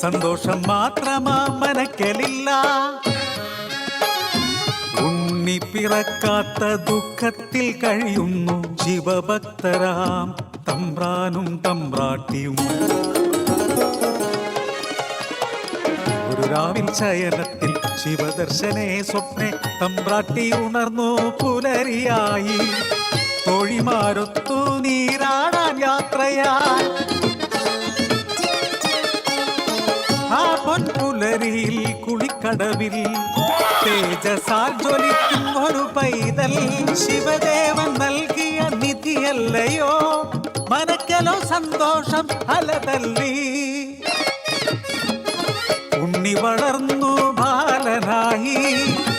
സന്തോഷം മാത്രമാ മനക്കലില്ല. ഉണ്ണി പിറക്കാത്ത ദുഃഖത്തിൽ കഴിയുന്നു ശിവഭക്തരാം തമ്പ്രാനും തമ്പ്രാട്ടിയും. ഒരു രാവിൽ ശയനത്തിൽ ശിവദർശനേ സ്വപ്നെ തമ്പ്രാട്ടി ഉണർന്നു പുലരിയായി. തോഴിമാരൊത്തു നീരാടാൻ യാത്രയായി. ആ പൊൻപുലരിയിൽ കുളിക്കടവിൽ തേജസാൽ ജ്വലിക്കും ഒരു പൈതൽ ശിവദേവൻ നൽകിയ നിധിയല്ലയോ. മനക്കലോ സന്തോഷം അലതല്ലി. ഉണ്ണി വളർന്നു ബാലനായി.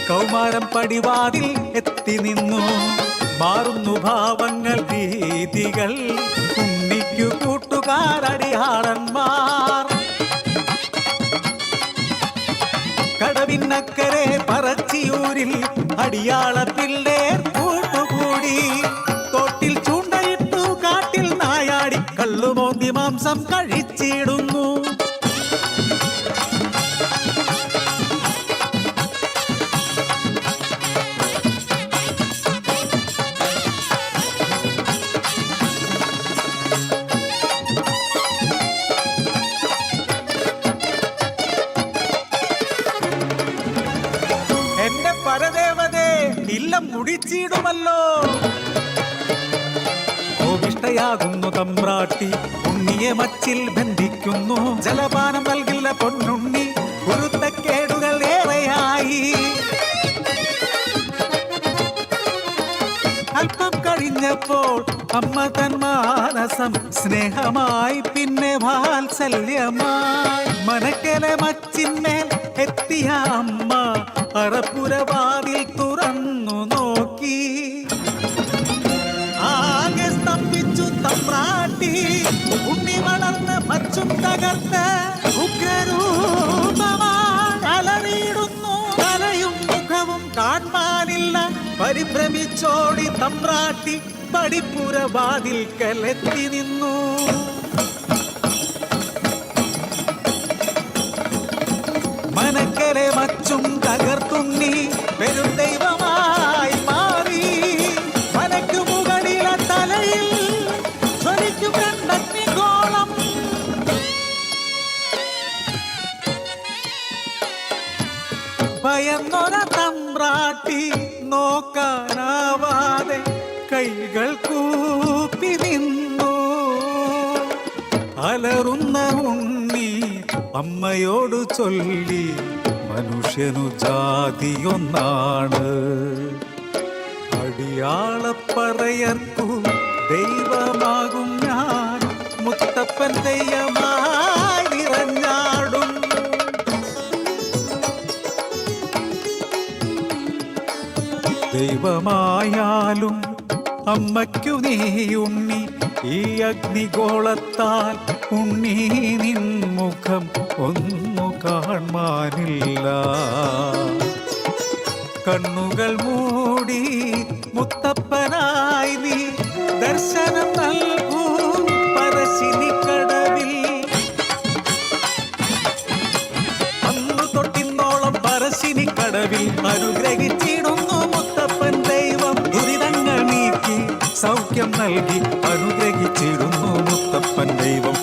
കൗമാരം പടിവാതിൽ എത്തി നിന്നു. മാറുന്നു ഭാവങ്ങൾ രീതികൾ. ഉണ്ണിക്കു കൂട്ടുകാരടിയാളന്മാർ. കടവിനക്കരെ പറച്ചിയൂരിൽ അടിയാള പിള്ളേർ കൂട്ടുകൂടി. തോട്ടിൽ ചൂണ്ടയിട്ടു കാട്ടിൽ നായാടി കള്ളുമോന്തി മാംസം കഴിച്ചിടുന്നു. പരദേവതേ ഇല്ലം മുടിച്ചിടുമല്ലോ. കോപിഷ്ടയാകുന്നു തമ്പ്രാട്ടി. ഉണ്ണിയെ മച്ചിൽ ബന്ധിക്കുന്നു. ജലപാനം നൽകില്ല പൊന്നുണ്ണി. കുരുത്തക്കേടുകൾ ഏറെയായി. അല്പം കഴിഞ്ഞപ്പോൾ അമ്മ തൻ മാനസം സ്നേഹമായി പിന്നെ വാത്സല്യമായി. മനക്കലെ മച്ചിന്മേൽ എത്തിയ അമ്മ അറപ്പുരവാതിൽ തുറന്നു നോക്കി. ആകെ സ്തംഭിച്ചു തമ്പ്രാട്ടി. ഉണ്ണി വളർന്ന് മച്ചും തകർത്ത് ഉഗ്രരൂപമായി അലറിയിടുന്നു. തലയും മുഖവും കാണാനില്ല. പരിഭ്രമിച്ചോടി തമ്പ്രാട്ടി പടിപ്പുരവാതിൽക്കലെത്തി നിന്നു. മനക്കരെ മച്ചും തകർത്തുണ്ണി പെരുദൈവമായി മാറി. മനക്കു മുകളിലെ തലയിൽ ജ്വലിക്കും രണ്ടഗ്നിഗോളം. ഭയന്നൊര തമ്പ്രാട്ടി നോക്കാനാവാതെ കൈകൾ കൂപ്പി നിന്നു. അലറുന്ന ഉണ്ണി അമ്മയോട് ചൊല്ലി മനുഷ്യനു ജാതിയൊന്നാണ്. അടിയാളപ്പറയർക്കു ദൈവമാകും ഞാൻ. മുത്തപ്പൻ തെയ്യമായി നിറഞ്ഞാടും. ദൈവമായാലും അമ്മയ്ക്കു നീ ഉണ്ണി. ഈ അഗ്നിഗോളത്താൽ ഉണ്ണി നിൻ മുഖം ഒന്നു കാണാനില്ല. കണ്ണുകൾ മൂടി മുത്തപ്പനായി നീ ദർശനം നൽകൂ പറശ്ശിനിക്കടവിൽ. അന്നു തൊട്ടിന്നോളം പറശ്ശിനിക്കടവിൽ അനുഗ്രഹിച്ചിടുന്നു മുത്തപ്പൻ ദൈവം. ദുരിതങ്ങൾ നീക്കി സൗഖ്യം നൽകി അനുഗ്രഹിച്ചിടുന്നു മുത്തപ്പൻ ദൈവം.